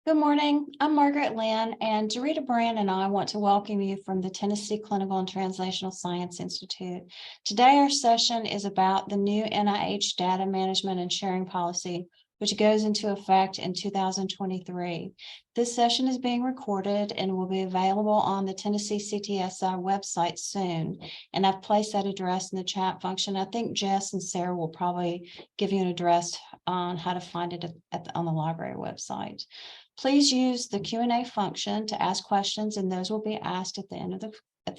Good morning. I'm Margaret Lynn, and Dorita Brand and I want to welcome you from the Tennessee Clinical and Translational Science Institute. Today, our session is about the new NIH data management and sharing policy, which goes into effect in 2023. This session is being recorded and will be available on the Tennessee CTSI website soon. And I've placed that address in the chat function. I think Jess and Sarah will probably give you an address on how to find it on the library website. Please use the Q&A function to ask questions, and those will be asked at the end of the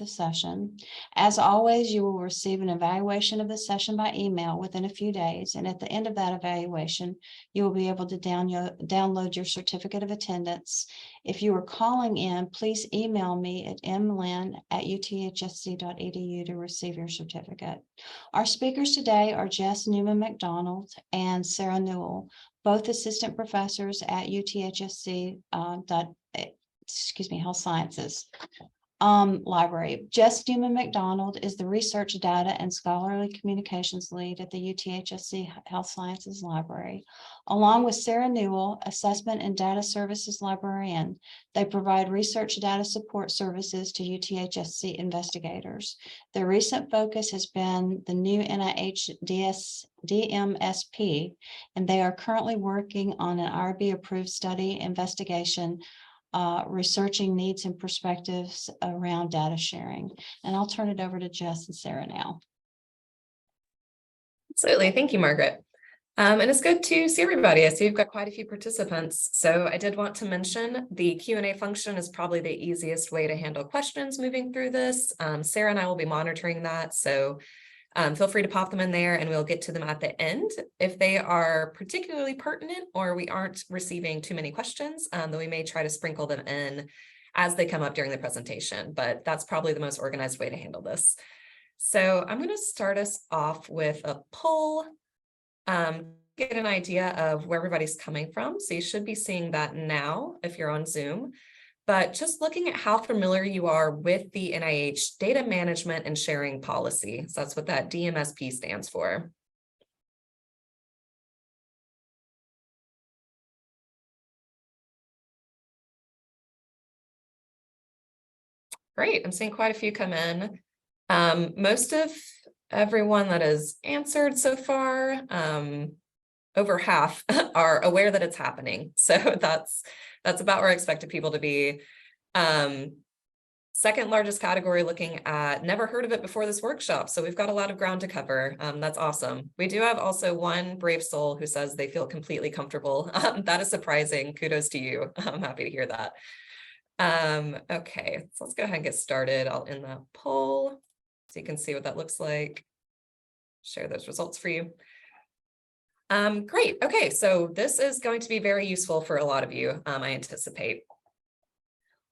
session. As always, you will receive an evaluation of the session by email within a few days, and at the end of that evaluation, you will be able to download your certificate of attendance. If you are calling in, please email me at mlynn@uthsc.edu to receive your certificate. Our speakers today are Jess Newman-McDonald and Sarah Newell, both assistant professors at UTHSC Health Sciences Library. Jess Newman-McDonald is the Research Data and Scholarly Communications Lead at the UTHSC Health Sciences Library. Along with Sarah Newell, Assessment and Data Services Librarian, they provide research data support services to UTHSC investigators. Their recent focus has been the new NIH DMSP, and they are currently working on an IRB-approved study investigation researching needs and perspectives around data sharing. And I'll turn it over to Jess and Sarah now. Absolutely. Thank you, Margaret. And it's good to see everybody. I see you've got quite a few participants. So I did want to mention the Q&A function is probably the easiest way to handle questions moving through this. Sarah and I will be monitoring that. So feel free to pop them in there and we'll get to them at the end. If they are particularly pertinent or we aren't receiving too many questions, then we may try to sprinkle them in as they come up during the presentation, but that's probably the most organized way to handle this. So I'm going to start us off with a poll, get an idea of where everybody's coming from. So you should be seeing that now if you're on Zoom. But just looking at how familiar you are with the NIH data management and sharing policy. So that's what that DMSP stands for. Great, I'm seeing quite a few come in. Most of everyone that has answered so far, over half are aware that it's happening. So that's about where I expected people to be. Second largest category looking at never heard of it before this workshop. So we've got a lot of ground to cover. That's awesome. We do have also one brave soul who says they feel completely comfortable. That is surprising. Kudos to you. I'm happy to hear that. Okay, so let's go ahead and get started. I'll end that poll so you can see what that looks like. Share those results for you. Great. Okay, so this is going to be very useful for a lot of you, I anticipate.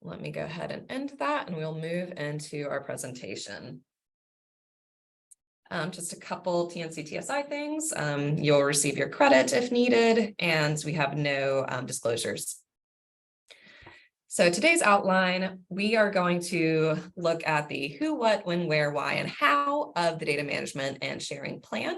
Let me go ahead and end that and we'll move into our presentation. Just a couple TNC-TSI things. You'll receive your credit if needed, and we have no disclosures. So today's outline, we are going to look at the who, what, when, where, why, and how of the data management and sharing plan.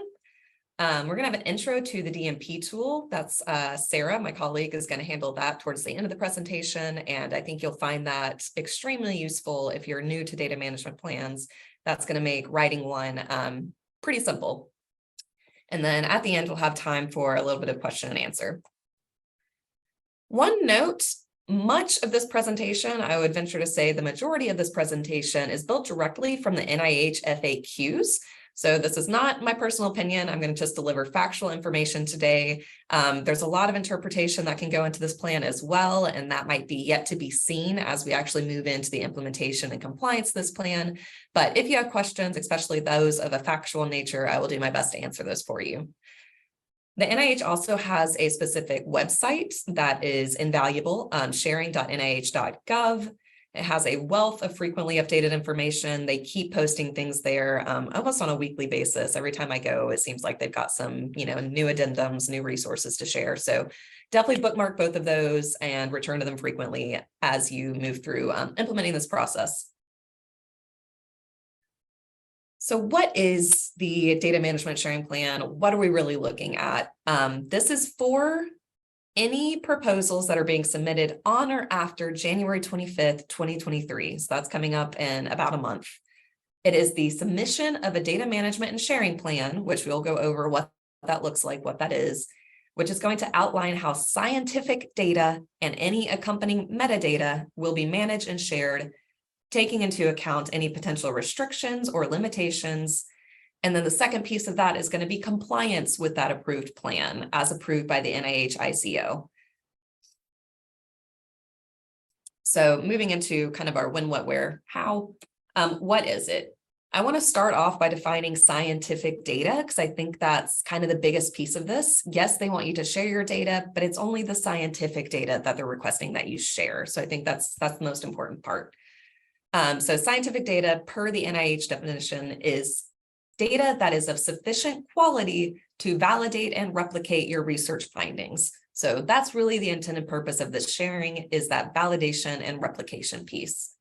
We're going to have an intro to the DMP tool. That's Sarah, my colleague, is going to handle that towards the end of the presentation. And I think you'll find that extremely useful if you're new to data management plans. That's going to make writing one pretty simple. And then at the end, we'll have time for a little bit of question and answer. One note, much of this presentation, I would venture to say the majority of this presentation is built directly from the NIH FAQs. So this is not my personal opinion. I'm going to just deliver factual information today. There's a lot of interpretation that can go into this plan as well, and that might be yet to be seen as we actually move into the implementation and compliance of this plan. But if you have questions, especially those of a factual nature, I will do my best to answer those for you. The NIH also has a specific website that is invaluable, sharing.nih.gov. It has a wealth of frequently updated information. They keep posting things there almost on a weekly basis. Every time I go, it seems like they've got some, new addendums, new resources to share. So definitely bookmark both of those and return to them frequently as you move through implementing this process. So what is the data management sharing plan? What are we really looking at? This is for any proposals that are being submitted on or after January 25th, 2023. So that's coming up in about a month. It is the submission of a data management and sharing plan, which we'll go over what that looks like, what that is, which is going to outline how scientific data and any accompanying metadata will be managed and shared, taking into account any potential restrictions or limitations. And then the second piece of that is going to be compliance with that approved plan as approved by the NIH ICO. So moving into kind of our when, what, where, how, what is it? I want to start off by defining scientific data because I think that's kind of the biggest piece of this. Yes, they want you to share your data, but it's only the scientific data that they're requesting that you share. So I think that's the most important part. So scientific data per the NIH definition is data that is of sufficient quality to validate and replicate your research findings. So that's really the intended purpose of this sharing, is that validation and replication piece.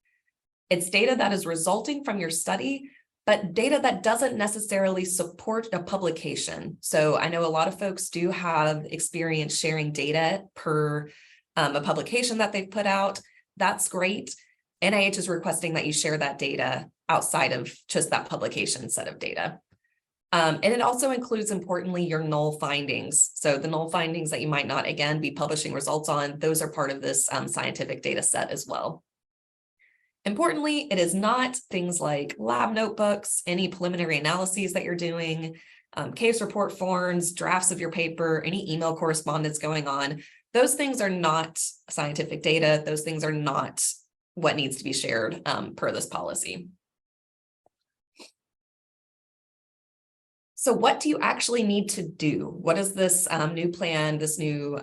It's data that is resulting from your study, but data that doesn't necessarily support a publication. So I know a lot of folks do have experience sharing data per a publication that they've put out. That's great. NIH is requesting that you share that data outside of just that publication set of data. And it also includes, importantly, your null findings. So the null findings that you might not, again, be publishing results on, those are part of this scientific data set as well. Importantly, it is not things like lab notebooks, any preliminary analyses that you're doing, case report forms, drafts of your paper, any email correspondence going on. Those things are not scientific data. Those things are not what needs to be shared per this policy. So what do you actually need to do? What is this new plan, this new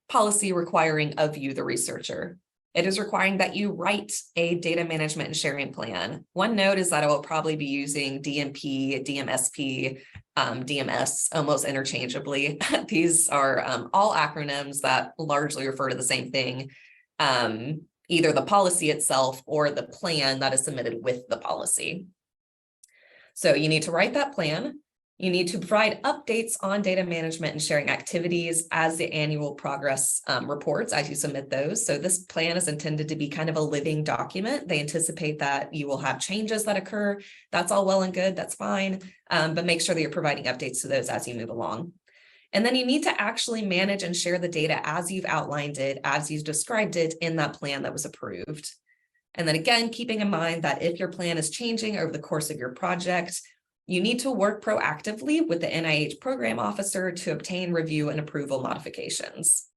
policy requiring of you, the researcher? It is requiring that you write a data management and sharing plan. One note is that I will probably be using DMP, DMSP, DMS almost interchangeably. These are all acronyms that largely refer to the same thing, either the policy itself or the plan that is submitted with the policy. So you need to write that plan. You need to provide updates on data management and sharing activities as the annual progress reports as you submit those. So this plan is intended to be kind of a living document. They anticipate that you will have changes that occur. That's all well and good. That's fine. But make sure that you're providing updates to those as you move along. And then you need to actually manage and share the data as you've outlined it, as you've described it in that plan that was approved. And then again, keeping in mind that if your plan is changing over the course of your project, you need to work proactively with the NIH program officer to obtain review and approval modifications.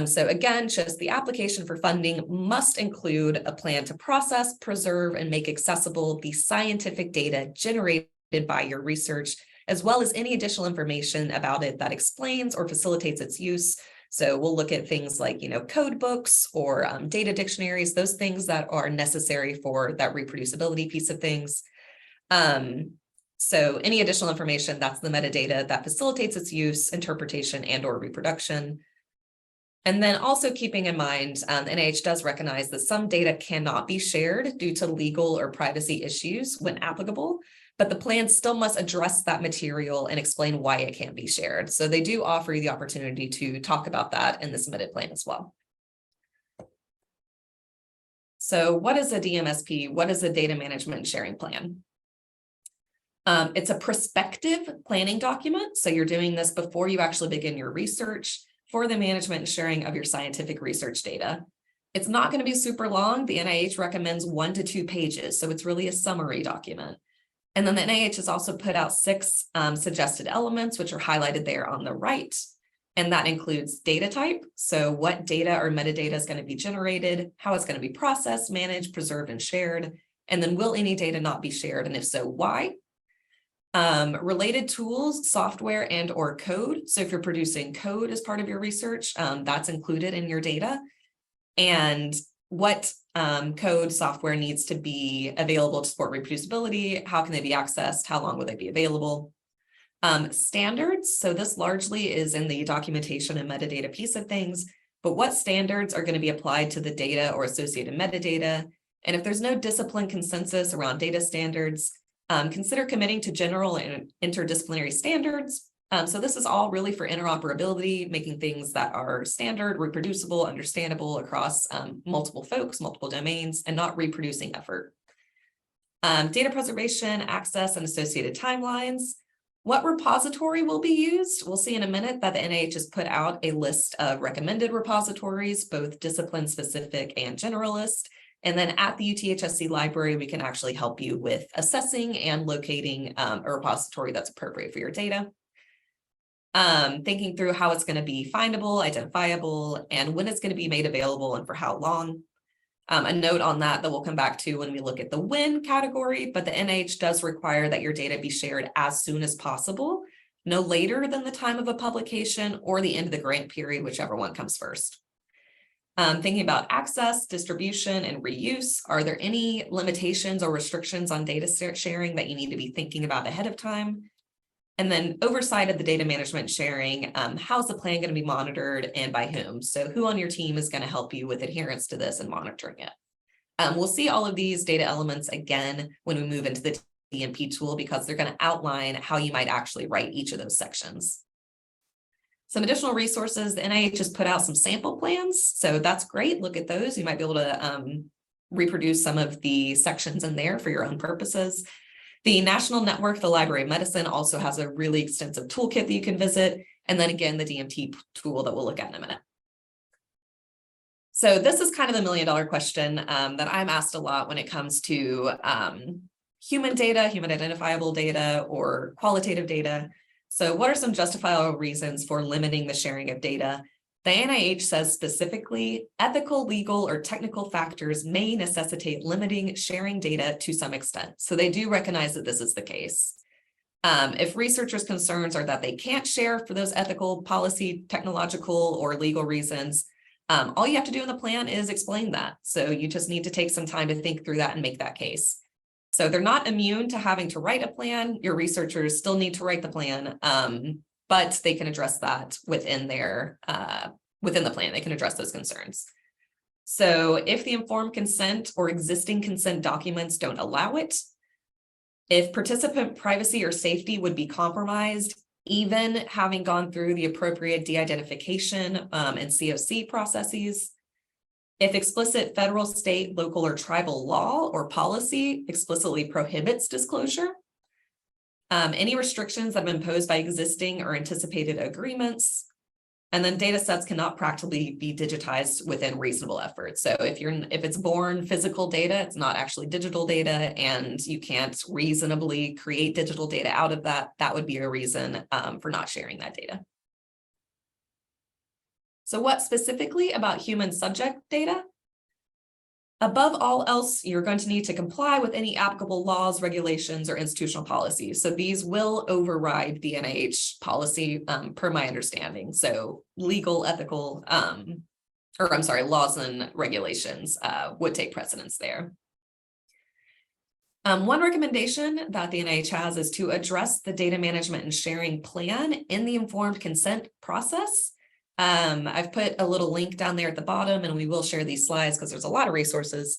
So again, just the application for funding must include a plan to process, preserve, and make accessible the scientific data generated by your research, as well as any additional information about it that explains or facilitates its use. So we'll look at things like, code books or data dictionaries, those things that are necessary for that reproducibility piece of things. So any additional information, that's the metadata that facilitates its use, interpretation, and or reproduction. And then also keeping in mind, NIH does recognize that some data cannot be shared due to legal or privacy issues when applicable, but the plan still must address that material and explain why it can't be shared. So they do offer you the opportunity to talk about that in the submitted plan as well. So what is a DMSP? What is a data management and sharing plan? It's a prospective planning document. So you're doing this before you actually begin your research for the management and sharing of your scientific research data. It's not going to be super long. The NIH recommends 1 to 2 pages. So it's really a summary document. And then the NIH has also put out 6 suggested elements, which are highlighted there on the right. And that includes data type. So what data or metadata is going to be generated, how it's going to be processed, managed, preserved, and shared. And then will any data not be shared? And if so, why? Related tools, software, and or code. So if you're producing code as part of your research, that's included in your data. And what code software needs to be available to support reproducibility, how can they be accessed, how long will they be available? Standards, so this largely is in the documentation and metadata piece of things, but what standards are going to be applied to the data or associated metadata? And if there's no discipline consensus around data standards, consider committing to general and interdisciplinary standards So this is all really for interoperability, making things that are standard, reproducible, understandable across multiple folks, multiple domains, and not reproducing effort. Data preservation, access, and associated timelines. What repository will be used? We'll see in a minute that the NIH has put out a list of recommended repositories, both discipline specific and generalist. And then at the UTHSC library, we can actually help you with assessing and locating a repository that's appropriate for your data. Thinking through how it's going to be findable, identifiable, and when it's going to be made available and for how long. A note on that we'll come back to when we look at the when category, but the NIH does require that your data be shared as soon as possible, no later than the time of a publication or the end of the grant period, whichever one comes first. Thinking about access, distribution, and reuse, are there any limitations or restrictions on data sharing that you need to be thinking about ahead of time? And then oversight of the data management sharing, how's the plan going to be monitored and by whom? So who on your team is going to help you with adherence to this and monitoring it? We'll see all of these data elements again when we move into the DMP tool, because they're going to outline how you might actually write each of those sections. Some additional resources, the NIH has put out some sample plans, so that's great. Look at those. You might be able to reproduce some of the sections in there for your own purposes. The National Network, the Library of Medicine, also has a really extensive toolkit that you can visit. And then again, the DMT tool that we'll look at in a minute. So this is kind of the million-dollar question that I'm asked a lot when it comes to human data, human identifiable data, or qualitative data. So what are some justifiable reasons for limiting the sharing of data? The NIH says specifically, ethical, legal, or technical factors may necessitate limiting sharing data to some extent. So they do recognize that this is the case. If researchers' concerns are that they can't share for those ethical, policy, technological, or legal reasons, all you have to do in the plan is explain that. So you just need to take some time to think through that and make that case. So they're not immune to having to write a plan. Your researchers still need to write the plan. But they can address that within their within the plan. They can address those concerns. So if the informed consent or existing consent documents don't allow it, if participant privacy or safety would be compromised, even having gone through the appropriate de-identification and COC processes, if explicit federal, state, local, or tribal law or policy explicitly prohibits disclosure, any restrictions that have been imposed by existing or anticipated agreements, and then data sets cannot practically be digitized within reasonable effort. So if it's born physical data, it's not actually digital data, and you can't reasonably create digital data out of that, that would be a reason for not sharing that data. So what specifically about human subject data? Above all else, you're going to need to comply with any applicable laws, regulations, or institutional policies. So these will override the NIH policy, per my understanding. So legal, ethical, laws and regulations would take precedence there. One recommendation that the NIH has is to address the data management and sharing plan in the informed consent process. I've put a little link down there at the bottom, and we will share these slides because there's a lot of resources,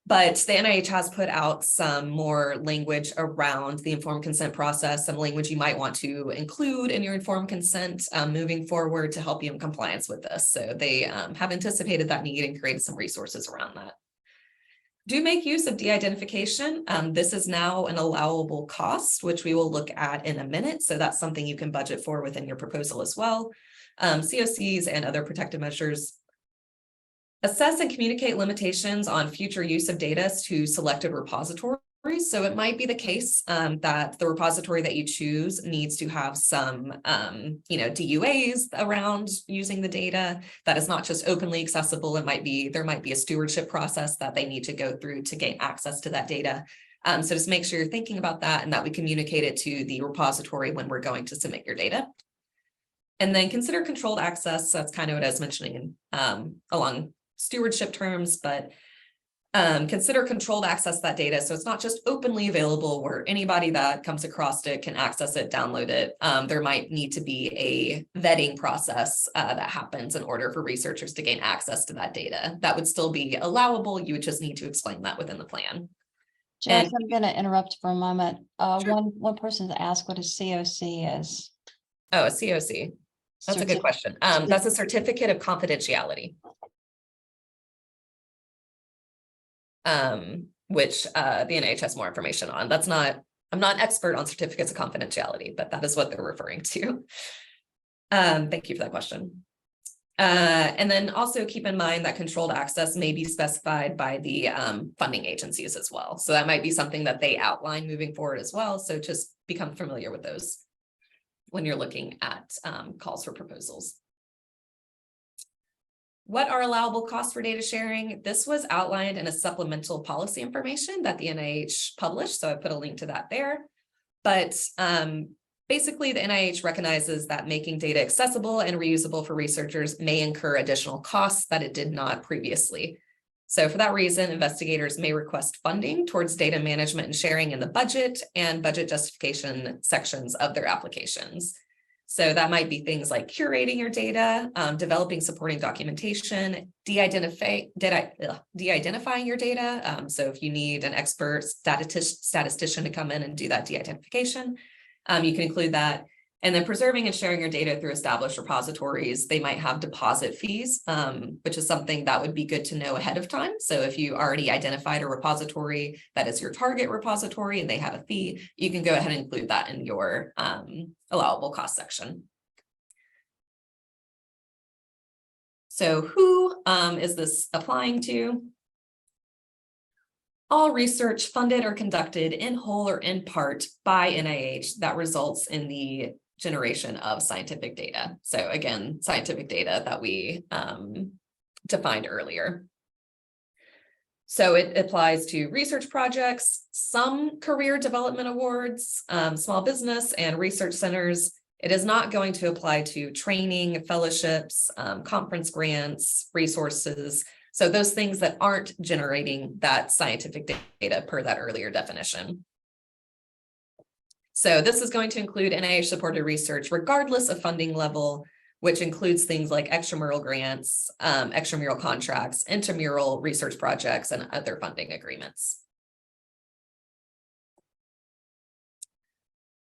but the NIH has put out some more language around the informed consent process, some language you might want to include in your informed consent moving forward to help you in compliance with this. So they have anticipated that need and created some resources around that. Do make use of de-identification. This is now an allowable cost, which we will look at in a minute. So that's something you can budget for within your proposal as well. COCs and other protective measures. Assess and communicate limitations on future use of data to selected repositories. So it might be the case that the repository that you choose needs to have some, DUAs around using the data. That is not just openly accessible. There might be a stewardship process that they need to go through to gain access to that data. So just make sure you're thinking about that and that we communicate it to the repository when we're going to submit your data. And then consider controlled access. That's kind of what I was mentioning along stewardship terms, but consider controlled access to that data. So it's not just openly available where anybody that comes across it can access it, download it. There might need to be a vetting process that happens in order for researchers to gain access to that data. That would still be allowable. You would just need to explain that within the plan. Jess, I'm going to interrupt for a moment. Sure. One person's asked what a COC is. Oh, a COC. That's a good question. That's a certificate of confidentiality. Which the NIH has more information on. I'm not an expert on certificates of confidentiality, but that is what they're referring to. Thank you for that question. And then also keep in mind that controlled access may be specified by the funding agencies as well. So that might be something that they outline moving forward as well. So just become familiar with those when you're looking at calls for proposals. What are allowable costs for data sharing? This was outlined in a supplemental policy information that the NIH published, so I put a link to that there. But basically, the NIH recognizes that making data accessible and reusable for researchers may incur additional costs that it did not previously. So for that reason, investigators may request funding towards data management and sharing in the budget and budget justification sections of their applications. So that might be things like curating your data, developing supporting documentation, de-identifying your data. So if you need an expert statistician to come in and do that de-identification, you can include that. And then preserving and sharing your data through established repositories. They might have deposit fees, which is something that would be good to know ahead of time. So if you already identified a repository that is your target repository and they have a fee, you can go ahead and include that in your allowable cost section. So who is this applying to? All research funded or conducted in whole or in part by NIH that results in the generation of scientific data. So again, scientific data that we defined earlier. So it applies to research projects, some career development awards, small business and research centers. It is not going to apply to training, fellowships, conference grants, resources. So those things that aren't generating that scientific data per that earlier definition. So this is going to include NIH-supported research regardless of funding level, which includes things like extramural grants, extramural contracts, intramural research projects, and other funding agreements.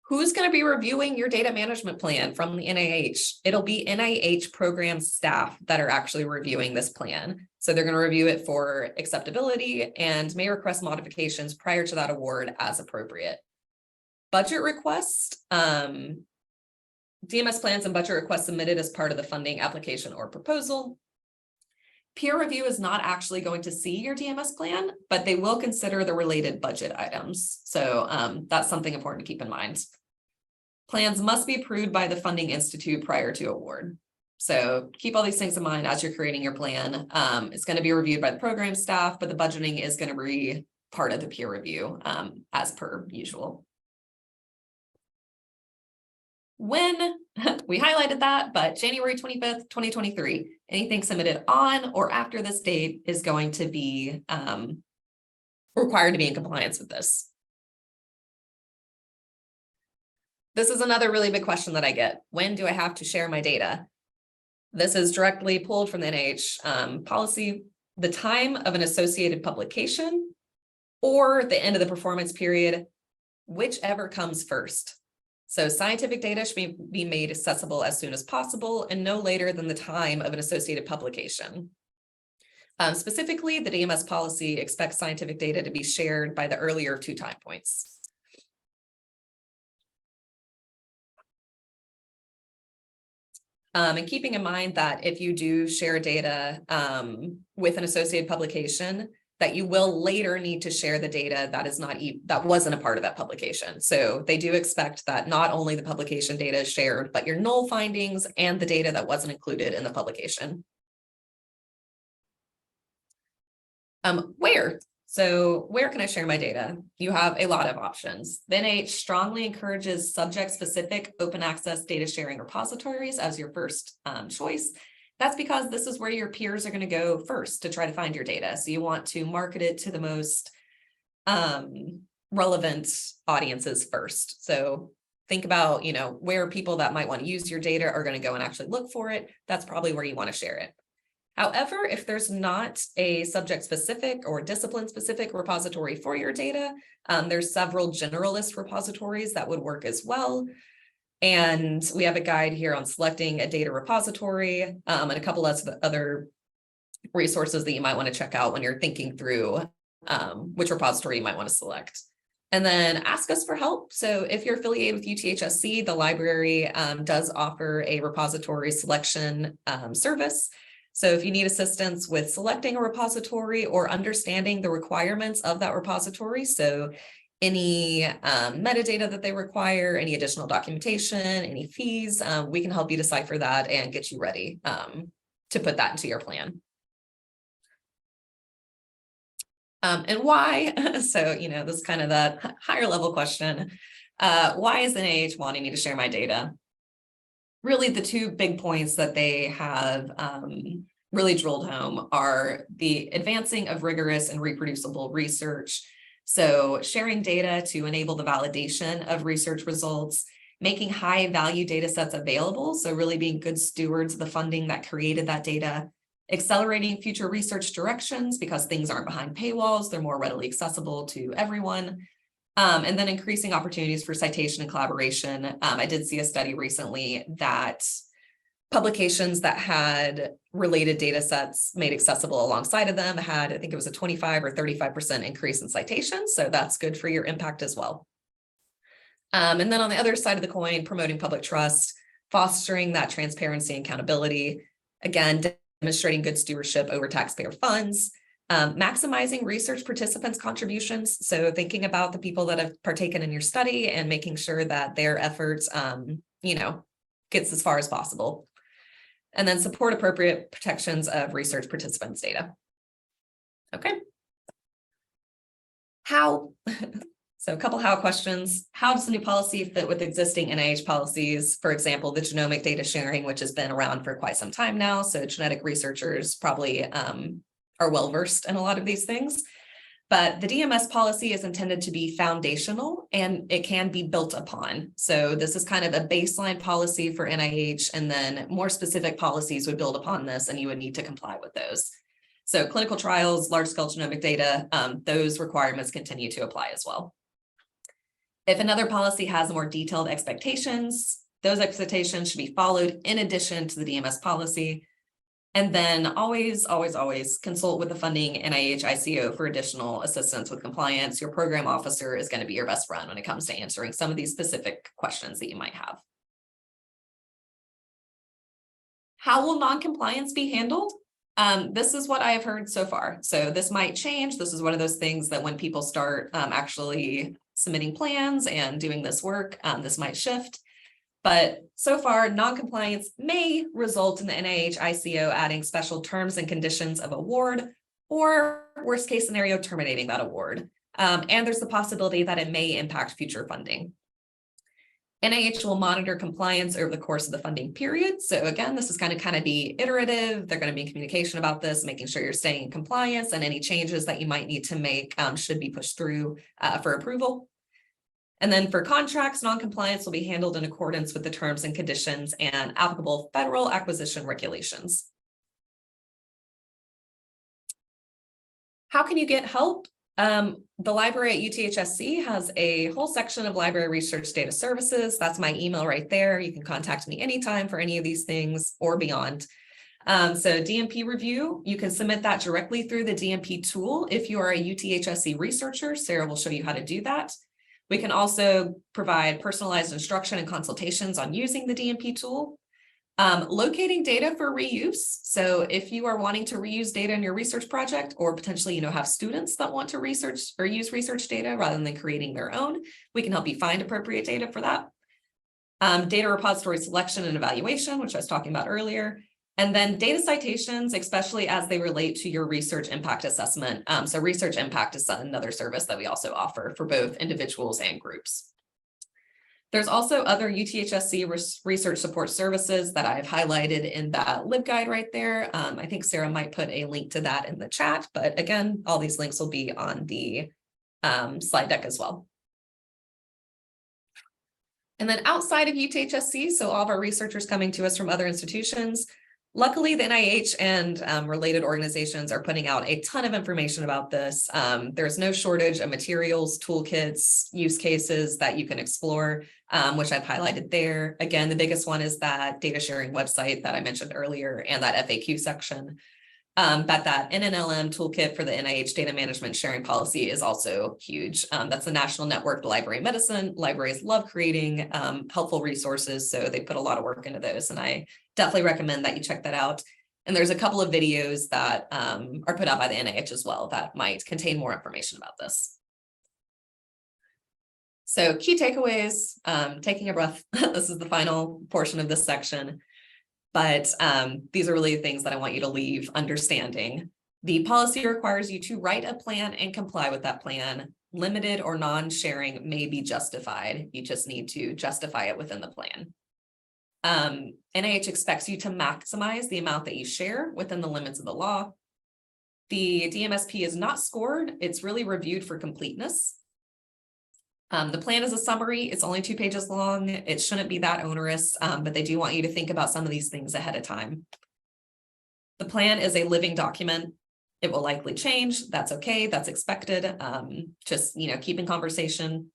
Who's going to be reviewing your data management plan from the NIH? It'll be NIH program staff that are actually reviewing this plan. So they're going to review it for acceptability and may request modifications prior to that award as appropriate. Budget requests, DMS plans and budget requests submitted as part of the funding application or proposal. Peer review is not actually going to see your DMS plan, but they will consider the related budget items. So that's something important to keep in mind. Plans must be approved by the funding institute prior to award. So keep all these things in mind as you're creating your plan. It's going to be reviewed by the program staff, but the budgeting is going to be part of the peer review as per usual. When we highlighted that, but January 25th, 2023, anything submitted on or after this date is going to be required to be in compliance with this. This is another really big question that I get. When do I have to share my data? This is directly pulled from the NIH policy. The time of an associated publication or the end of the performance period, whichever comes first. So scientific data should be made accessible as soon as possible and no later than the time of an associated publication. Specifically, the DMS policy expects scientific data to be shared by the earlier of 2 time points. And keeping in mind that if you do share data with an associated publication, that you will later need to share the data that wasn't a part of that publication. So they do expect that not only the publication data is shared, but your null findings and the data that wasn't included in the publication. Where? So where can I share my data? You have a lot of options. The NIH strongly encourages subject-specific open access data sharing repositories as your first choice. That's because this is where your peers are going to go first to try to find your data. So you want to market it to the most relevant audiences first. So think about, where people that might want to use your data are going to go and actually look for it. That's probably where you want to share it. However, if there's not a subject-specific or discipline-specific repository for your data, there's several generalist repositories that would work as well. And we have a guide here on selecting a data repository, and a couple of other resources that you might want to check out when you're thinking through which repository you might want to select. And then ask us for help. So if you're affiliated with UTHSC, the library does offer a repository selection service. So if you need assistance with selecting a repository or understanding the requirements of that repository, so any metadata that they require, any additional documentation, any fees, we can help you decipher that and get you ready to put that into your plan. And why? So, this is kind of that higher level question. Why is the NIH wanting me to share my data? Really, the two big points that they have really drilled home are the advancing of rigorous and reproducible research. So sharing data to enable the validation of research results, making high value data sets available. So really being good stewards of the funding that created that data, accelerating future research directions because things aren't behind paywalls, they're more readily accessible to everyone. And then increasing opportunities for citation and collaboration. I did see a study recently that publications that had related data sets made accessible alongside of them had, I think it was a 25 or 35% increase in citations. So that's good for your impact as well. And then on the other side of the coin, promoting public trust, fostering that transparency and accountability. Again, demonstrating good stewardship over taxpayer funds, maximizing research participants' contributions. So thinking about the people that have partaken in your study and making sure that their efforts, gets as far as possible. And then support appropriate protections of research participants' data. Okay. How? So a couple how questions. How does the new policy fit with existing NIH policies? For example, the genomic data sharing, which has been around for quite some time now. So genetic researchers probably are well-versed in a lot of these things. But the DMS policy is intended to be foundational and it can be built upon. So this is kind of a baseline policy for NIH, and then more specific policies would build upon this and you would need to comply with those. So clinical trials, large-scale genomic data, those requirements continue to apply as well. If another policy has more detailed expectations, those expectations should be followed in addition to the DMS policy. And then always consult with the funding NIH ICO for additional assistance with compliance. Your program officer is going to be your best friend when it comes to answering some of these specific questions that you might have. How will non-compliance be handled? This is what I have heard so far. So this might change. This is one of those things that when people start actually submitting plans and doing this work, this might shift. But so far, non-compliance may result in the NIH ICO adding special terms and conditions of award, or worst case scenario, terminating that award. And there's the possibility that it may impact future funding. NIH will monitor compliance over the course of the funding period. So again, this is going to kind of be iterative. They're going to be in communication about this, making sure you're staying in compliance, and any changes that you might need to make should be pushed through for approval. And then for contracts, non-compliance will be handled in accordance with the terms and conditions and applicable federal acquisition regulations. How can you get help? The library at UTHSC has a whole section of library research data services. That's my email right there. You can contact me anytime for any of these things or beyond. So DMP review, you can submit that directly through the DMP tool. If you are a UTHSC researcher, Sarah will show you how to do that. We can also provide personalized instruction and consultations on using the DMP tool. Locating data for reuse. So if you are wanting to reuse data in your research project, or potentially, have students that want to research or use research data rather than creating their own, we can help you find appropriate data for that. Data repository selection and evaluation, which I was talking about earlier. And then data citations, especially as they relate to your research impact assessment. So research impact is another service that we also offer for both individuals and groups. There's also other UTHSC research support services that I've highlighted in that LibGuide right there. I think Sarah might put a link to that in the chat, but again, all these links will be on the slide deck as well. And then outside of UTHSC, so all of our researchers coming to us from other institutions, Luckily, the NIH and related organizations are putting out a ton of information about this. There's no shortage of materials, toolkits, use cases that you can explore, which I've highlighted there. Again, the biggest one is that data sharing website that I mentioned earlier and that FAQ section. But that NNLM toolkit for the NIH data management sharing policy is also huge. That's the National Network to Library Medicine. Libraries love creating helpful resources, so they put a lot of work into those, and I definitely recommend that you check that out. And there's a couple of videos that are put out by the NIH as well that might contain more information about this. So key takeaways, taking a breath. This is the final portion of this section. But these are really the things that I want you to leave understanding. The policy requires you to write a plan and comply with that plan. Limited or non-sharing may be justified. You just need to justify it within the plan. NIH expects you to maximize the amount that you share within the limits of the law. The DMSP is not scored. It's really reviewed for completeness. The plan is a summary. It's only 2 pages long. It shouldn't be that onerous, but they do want you to think about some of these things ahead of time. The plan is a living document. It will likely change. That's okay. That's expected. Just, keep in conversation.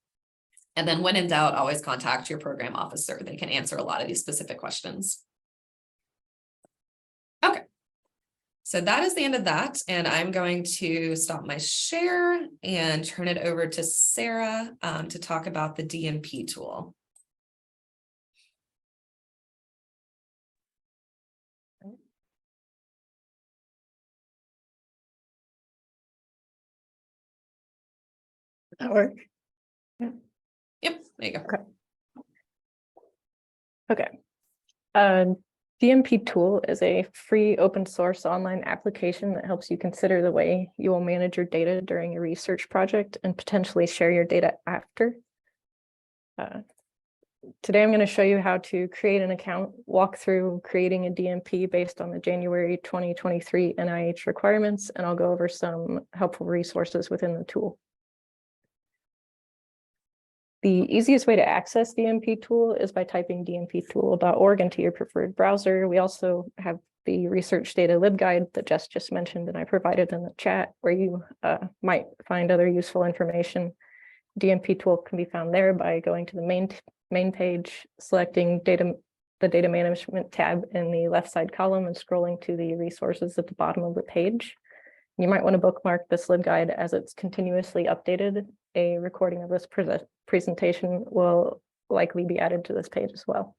And then when in doubt, always contact your program officer. They can answer a lot of these specific questions. Okay. So that is the end of that, and I'm going to stop my share and turn it over to Sarah to talk about the DMP tool. That work? Yep, there you go. Okay. DMP tool is a free open source online application that helps you consider the way you will manage your data during your research project and potentially share your data after. Today I'm going to show you how to create an account, walk through creating a DMP based on the January 2023 NIH requirements, and I'll go over some helpful resources within the tool. The easiest way to access the DMP tool is by typing dmptool.org into your preferred browser. We also have the research data libguide that Jess just mentioned, and I provided in the chat, where you might find other useful information. DMP tool can be found there by going to the main page, selecting the data management tab in the left side column, and scrolling to the resources at the bottom of the page. You might want to bookmark this libguide as it's continuously updated. A recording of this presentation will likely be added to this page as well.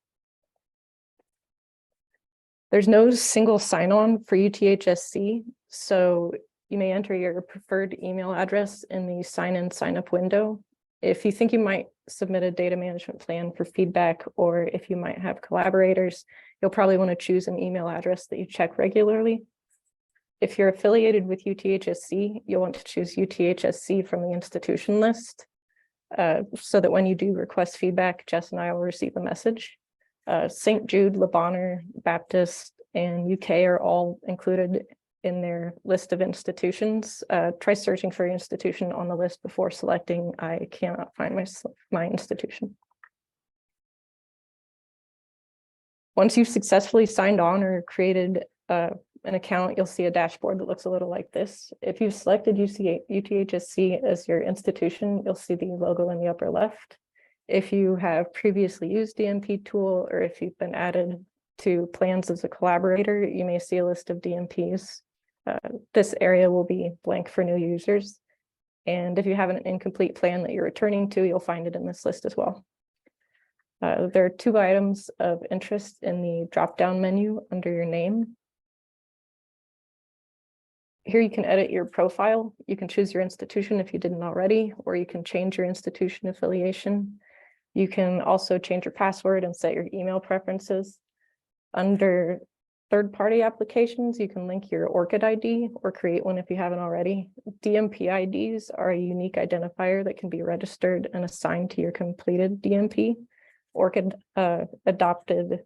There's no single sign-on for UTHSC, so you may enter your preferred email address in the sign-in, sign-up window. If you think you might submit a data management plan for feedback, or if you might have collaborators, you'll probably want to choose an email address that you check regularly. If you're affiliated with UTHSC, you'll want to choose UTHSC from the institution list, so that when you do request feedback, Jess and I will receive a message. St. Jude, Le Bonheur, Baptist, and UK are all included in their list of institutions. Try searching for your institution on the list before selecting. I cannot find my institution. Once you've successfully signed on or created an account, you'll see a dashboard that looks a little like this. If you've selected UTHSC as your institution, you'll see the logo in the upper left. If you have previously used DMP tool, or if you've been added to plans as a collaborator, you may see a list of DMPs. This area will be blank for new users. And if you have an incomplete plan that you're returning to, you'll find it in this list as well. There are 2 items of interest in the drop-down menu under your name. Here you can edit your profile. You can choose your institution if you didn't already, or you can change your institution affiliation. You can also change your password and set your email preferences. Under third-party applications, you can link your ORCID ID or create one if you haven't already. DMP IDs are a unique identifier that can be registered and assigned to your completed DMP. ORCID adopted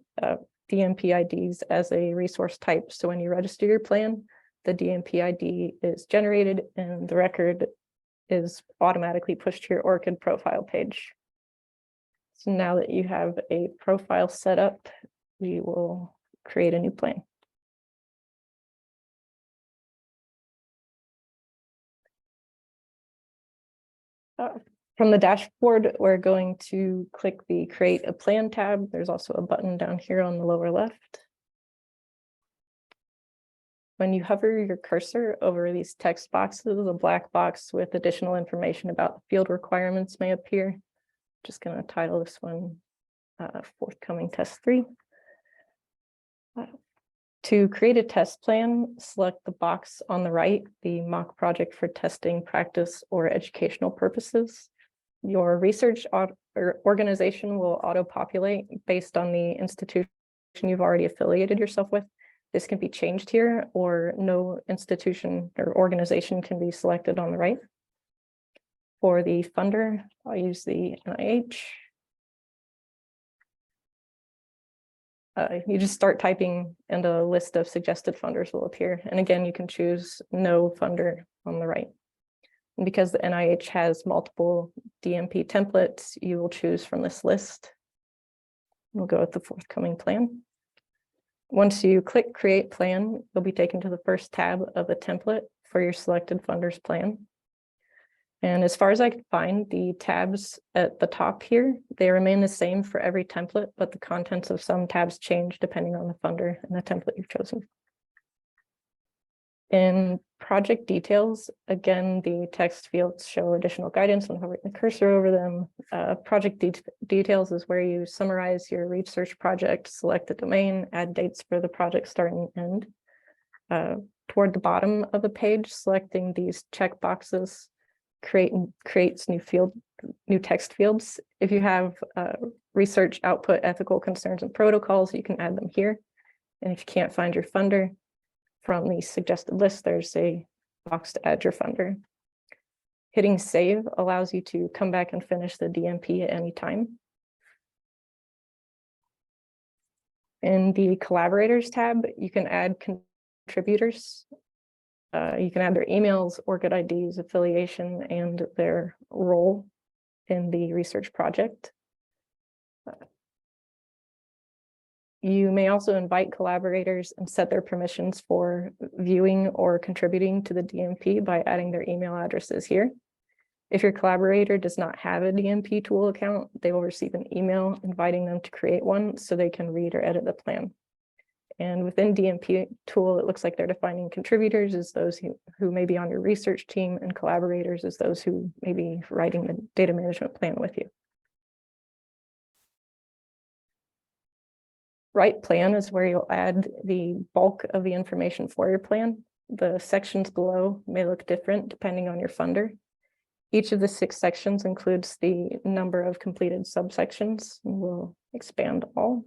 DMP IDs as a resource type. So when you register your plan, the DMP ID is generated and the record is automatically pushed to your ORCID profile page. So now that you have a profile set up, we will create a new plan. From the dashboard, we're going to click the Create a Plan tab. There's also a button down here on the lower left. When you hover your cursor over these text boxes, a black box with additional information about the field requirements may appear. Just going to title this one Forthcoming Test 3. To create a test plan, select the box on the right, the mock project for testing, practice, or educational purposes. Your research or organization will auto-populate based on the institution you've already affiliated yourself with. This can be changed here, or no institution or organization can be selected on the right. For the funder, I'll use the NIH. You just start typing and a list of suggested funders will appear. And again, you can choose no funder on the right. And because the NIH has multiple DMP templates, you will choose from this list. We'll go with the forthcoming plan. Once you click Create Plan, you'll be taken to the first tab of the template for your selected funder's plan. And as far as I can find, the tabs at the top here, they remain the same for every template, but the contents of some tabs change depending on the funder and the template you've chosen. In project details, again, the text fields show additional guidance when hovering the cursor over them. Project details is where you summarize your research project, select the domain, add dates for the project start and end. Toward the bottom of the page, selecting these check boxes creates new text fields. If you have research output, ethical concerns, and protocols, you can add them here. And if you can't find your funder, from the suggested list, there's a box to add your funder. Hitting save allows you to come back and finish the DMP at any time. In the collaborators tab, you can add contributors. You can add their emails, ORCID IDs, affiliation, and their role in the research project. You may also invite collaborators and set their permissions for viewing or contributing to the DMP by adding their email addresses here. If your collaborator does not have a DMP tool account, they will receive an email inviting them to create one so they can read or edit the plan. And within DMP tool, it looks like they're defining contributors as those who may be on your research team, and collaborators as those who may be writing the data management plan with you. Write plan is where you'll add the bulk of the information for your plan. The sections below may look different depending on your funder. Each of the 6 sections includes the number of completed subsections, and we'll expand all.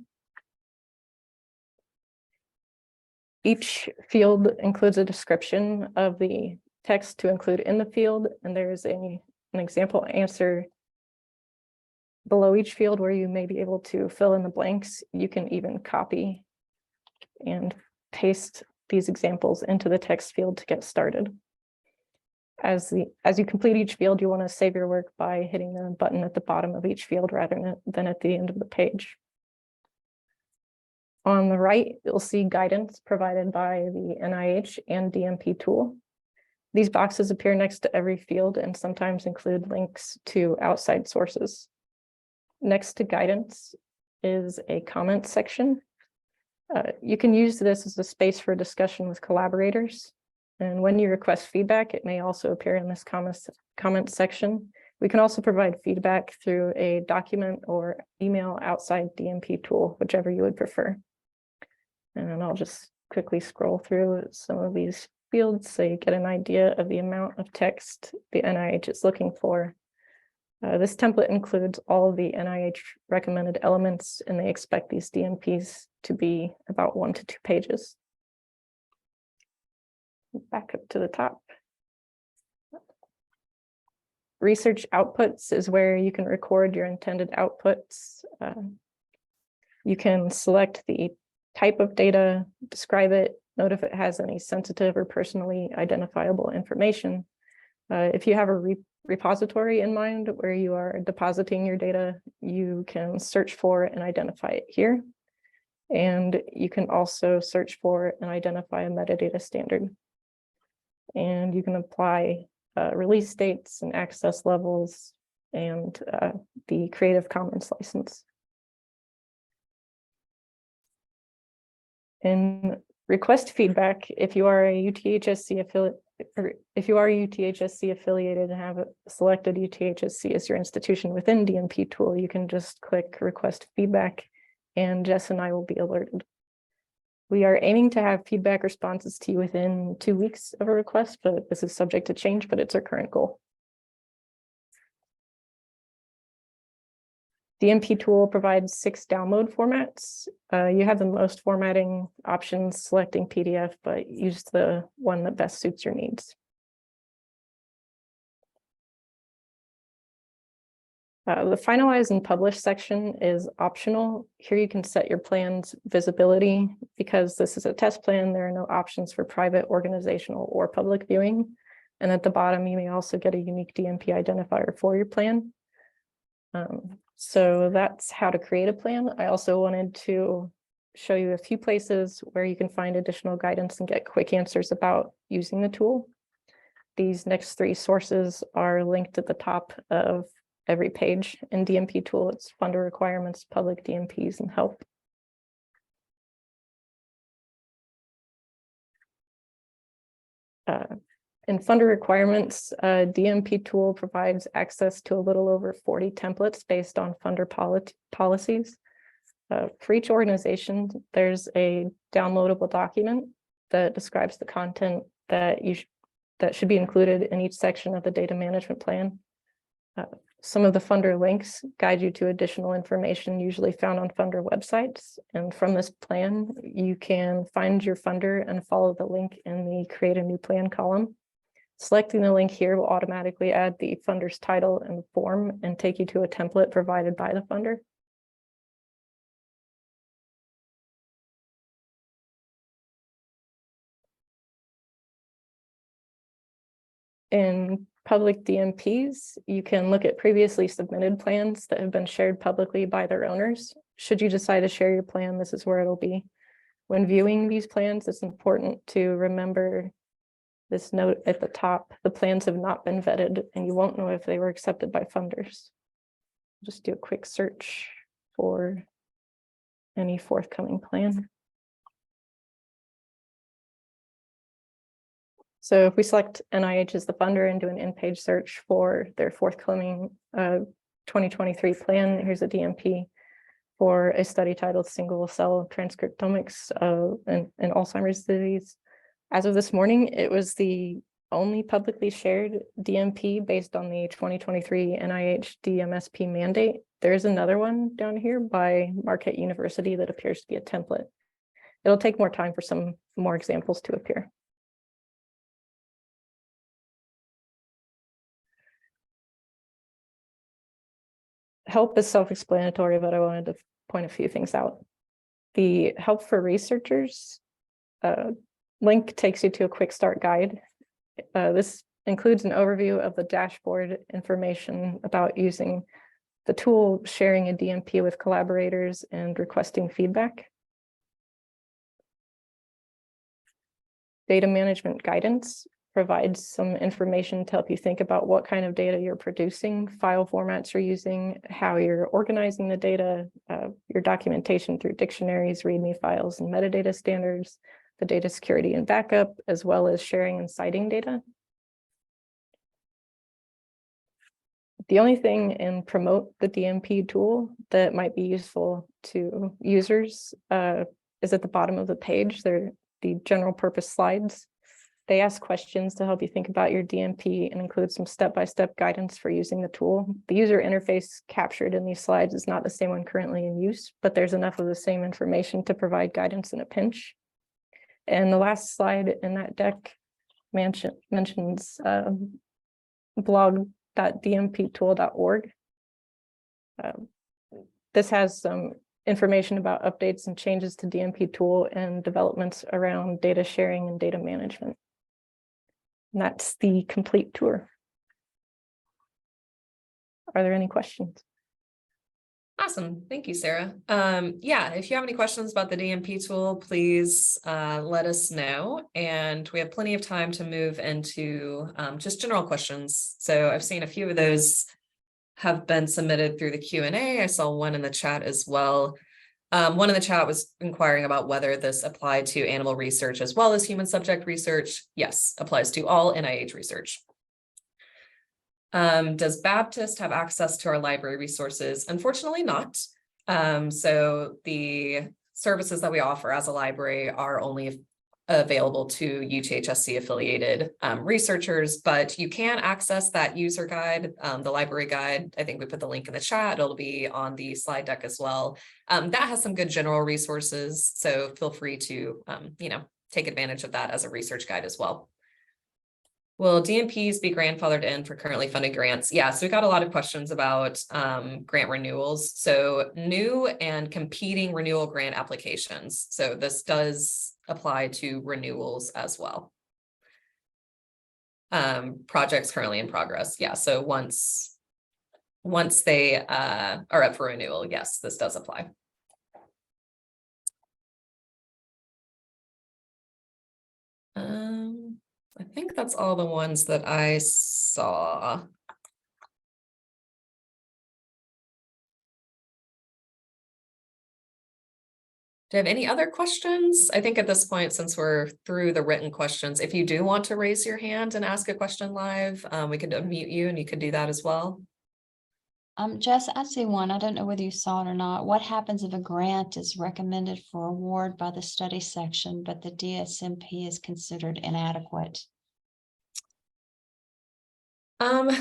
Each field includes a description of the text to include in the field, and there is an example answer below each field where you may be able to fill in the blanks. You can even copy and paste these examples into the text field to get started. As you complete each field, you want to save your work by hitting the button at the bottom of each field rather than at the end of the page. On the right, you'll see guidance provided by the NIH and DMP tool. These boxes appear next to every field and sometimes include links to outside sources. Next to guidance is a comment section. You can use this as a space for discussion with collaborators. And when you request feedback, it may also appear in this comment section. We can also provide feedback through a document or email outside DMP tool, whichever you would prefer. And I'll just quickly scroll through some of these fields so you get an idea of the amount of text the NIH is looking for. This template includes all of the NIH recommended elements, and they expect these DMPs to be about 1 to 2 pages. Back up to the top. Research outputs is where you can record your intended outputs. You can select the type of data, describe it, note if it has any sensitive or personally identifiable information. If you have a repository in mind where you are depositing your data, you can search for and identify it here. And you can also search for and identify a metadata standard. And you can apply release dates and access levels, and the Creative Commons license. In request feedback, if you are a UTHSC affiliate, or if you are UTHSC affiliated and have selected UTHSC as your institution within DMP tool, you can just click request feedback and Jess and I will be alerted. We are aiming to have feedback responses to you within 2 weeks of a request, but this is subject to change, but it's our current goal. DMP tool provides 6 download formats. You have the most formatting options selecting PDF, but use the one that best suits your needs. The finalize and publish section is optional. Here you can set your plan's visibility. Because this is a test plan, there are no options for private, organizational, or public viewing. And at the bottom, you may also get a unique DMP identifier for your plan. So that's how to create a plan. I also wanted to show you a few places where you can find additional guidance and get quick answers about using the tool. These next 3 sources are linked at the top of every page in DMP tool. It's funder requirements, public DMPs, and help. In funder requirements, DMP tool provides access to a little over 40 templates based on funder policies. For each organization, there's a downloadable document that describes the content that should be included in each section of the data management plan. Some of the funder links guide you to additional information usually found on funder websites. And from this plan, you can find your funder and follow the link in the create a new plan column. Selecting the link here will automatically add the funder's title and form and take you to a template provided by the funder. In public DMPs, you can look at previously submitted plans that have been shared publicly by their owners. Should you decide to share your plan, this is where it'll be. When viewing these plans, it's important to remember this note at the top. The plans have not been vetted and you won't know if they were accepted by funders. Just do a quick search for any forthcoming plan. So if we select NIH as the funder and do an in-page search for their forthcoming 2023 plan, here's a DMP for a study titled Single Cell Transcriptomics in Alzheimer's disease. As of this morning, it was the only publicly shared DMP based on the 2023 NIH DMSP mandate. There's another one down here by Marquette University that appears to be a template. It'll take more time for some more examples to appear. Help is self-explanatory, but I wanted to point a few things out. The help for researchers link takes you to a quick start guide. This includes an overview of the dashboard information about using the tool, sharing a DMP with collaborators, and requesting feedback. Data management guidance provides some information to help you think about what kind of data you're producing, file formats you're using, how you're organizing the data, your documentation through dictionaries, README files, and metadata standards, the data security and backup, as well as sharing and citing data. The only thing in promote the DMP tool that might be useful to users is at the bottom of the page. They're the general purpose slides. They ask questions to help you think about your DMP and include some step-by-step guidance for using the tool. The user interface captured in these slides is not the same one currently in use, but there's enough of the same information to provide guidance in a pinch. And the last slide in that deck mentions blog.dmptool.org. This has some information about updates and changes to DMP tool and developments around data sharing and data management. And that's the complete tour. Are there any questions? Awesome. Thank you, Sarah. Yeah, if you have any questions about the DMP tool, please let us know. And we have plenty of time to move into just general questions. So I've seen a few of those have been submitted through the Q&A. I saw one in the chat as well. One in the chat was inquiring about whether this applied to animal research as well as human subject research. Yes, applies to all NIH research. Does Baptist have access to our library resources? Unfortunately not. So the services that we offer as a library are only available to UTHSC affiliated researchers, but you can access that user guide, the library guide. I think we put the link in the chat. It'll be on the slide deck as well. That has some good general resources, so feel free to take advantage of that as a research guide as well. Will DMPs be grandfathered in for currently funded grants? Yeah, so we got a lot of questions about grant renewals. So new and competing renewal grant applications. So this does apply to renewals as well. Projects currently in progress. Yeah, so once they are up for renewal, yes, this does apply. I think that's all the ones that I saw. Do you have any other questions? I think at this point, since we're through the written questions, if you do want to raise your hand and ask a question live, we could unmute you and you could do that as well. Jess, I see one. I don't know whether you saw it or not. What happens if a grant is recommended for award by the study section, but the DSMP is considered inadequate?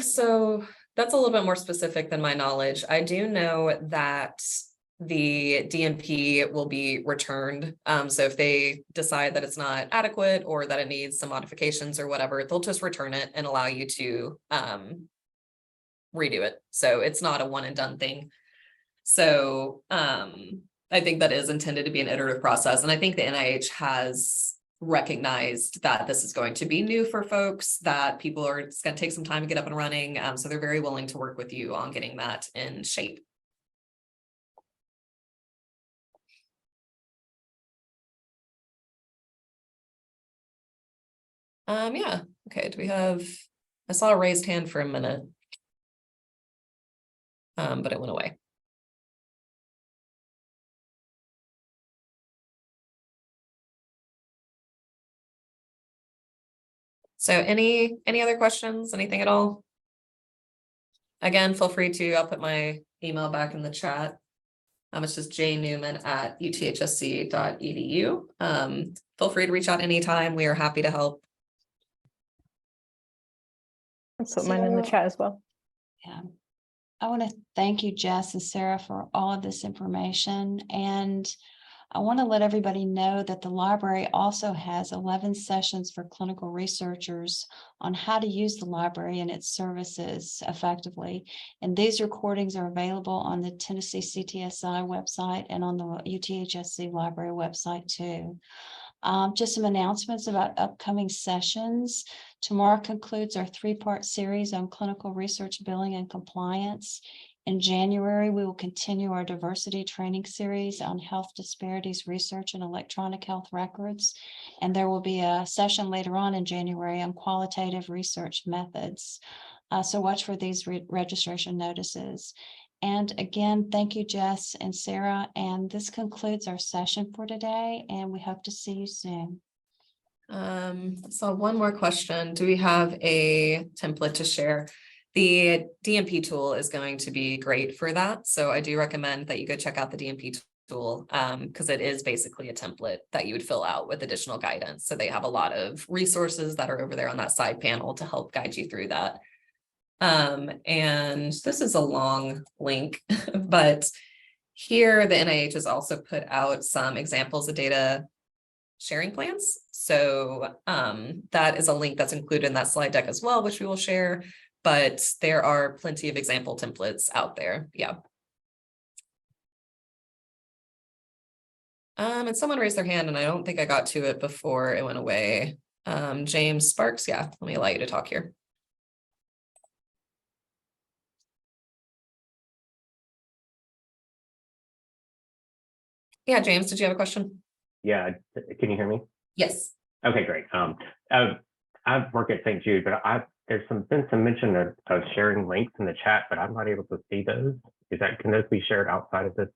So that's a little bit more specific than my knowledge. I do know that the DMP will be returned. So if they decide that it's not adequate or that it needs some modifications or whatever, they'll just return it and allow you to redo it. So it's not a one and done thing. So I think that is intended to be an iterative process. And I think the NIH has recognized that this is going to be new for folks, that people are, it's going to take some time to get up and running. So they're very willing to work with you on getting that in shape. Yeah, okay, do we have, I saw a raised hand for a minute, but it went away. So any other questions, anything at all? Again, feel free to, I'll put my email back in the chat. It's just jnewman@uthsc.edu. Feel free to reach out anytime. We are happy to help. I'll put mine in the chat as well. Yeah. I want to thank you, Jess and Sarah, for all of this information. And I want to let everybody know that the library also has 11 sessions for clinical researchers on how to use the library and its services effectively. And these recordings are available on the Tennessee CTSI website and on the UTHSC library website too. Just some announcements about upcoming sessions. Tomorrow concludes our 3-part series on clinical research billing and compliance. In January, we will continue our diversity training series on health disparities research and electronic health records. And there will be a session later on in January on qualitative research methods. So watch for these registration notices. And again, thank you, Jess and Sarah. And this concludes our session for today, and we hope to see you soon. So one more question. Do we have a template to share? The DMP tool is going to be great for that. So I do recommend that you go check out the DMP tool because it is basically a template that you would fill out with additional guidance. So they have a lot of resources that are over there on that side panel to help guide you through that. And this is a long link, but here the NIH has also put out some examples of data sharing plans. So that is a link that's included in that slide deck as well, which we will share, but there are plenty of example templates out there. Yeah. And someone raised their hand and I don't think I got to it before it went away. James Sparks. Yeah, let me allow you to talk here. Yeah, James, did you have a question? Yeah, can you hear me? Yes. Okay, great. I work at St. Jude, but there's been some mention of sharing links in the chat, but I'm not able to see those. Can those be shared outside of this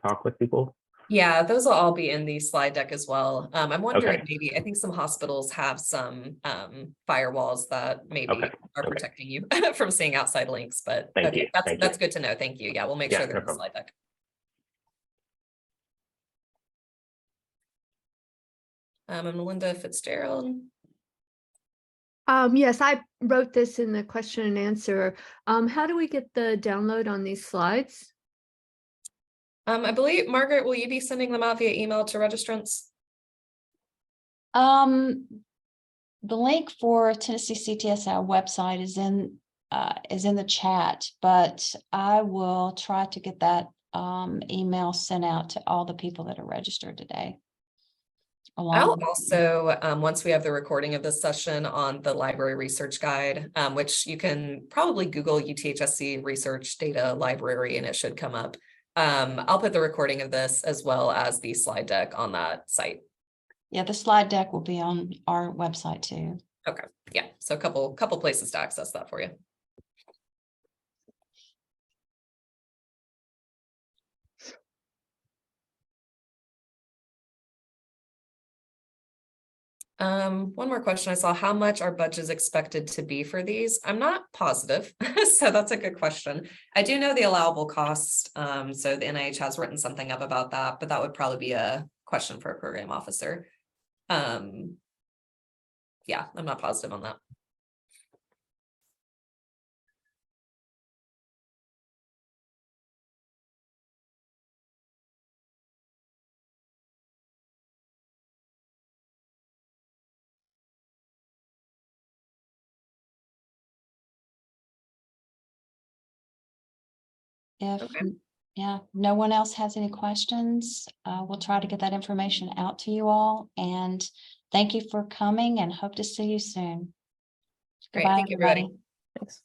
talk with people? Yeah, those will all be in the slide deck as well. I'm wondering, Okay. maybe, I think some hospitals have some firewalls that maybe Okay. are Okay. protecting you from seeing outside links, but Thank okay, you. Thank that's you. good to know. Thank you. Yeah, we'll make Yeah, sure they're no in the problem. slide deck. And Melinda Fitzgerald. Yes, I wrote this in the question and answer. How do we get the download on these slides? I believe, Margaret, will you be sending them out via email to registrants? The link for Tennessee CTSI website is in the chat, but I will try to get that email sent out to all the people that are registered today. I'll also, once we have the recording of this session on the library research guide, which you can probably Google UTHSC research data library and it should come up. I'll put the recording of this as well as the slide deck on that site. Yeah, the slide deck will be on our website too. Okay, yeah, so a couple places to access that for you. One more question I saw, how much are budgets expected to be for these? I'm not positive, so that's a good question. I do know the allowable costs, so the NIH has written something up about that, but that would probably be a question for a program officer. Yeah, I'm not positive on that. If Okay. yeah, no one else has any questions, we'll try to get that information out to you all. And thank you for coming and hope to see you soon. Great, Goodbye, thank you, everybody. everybody. Thanks.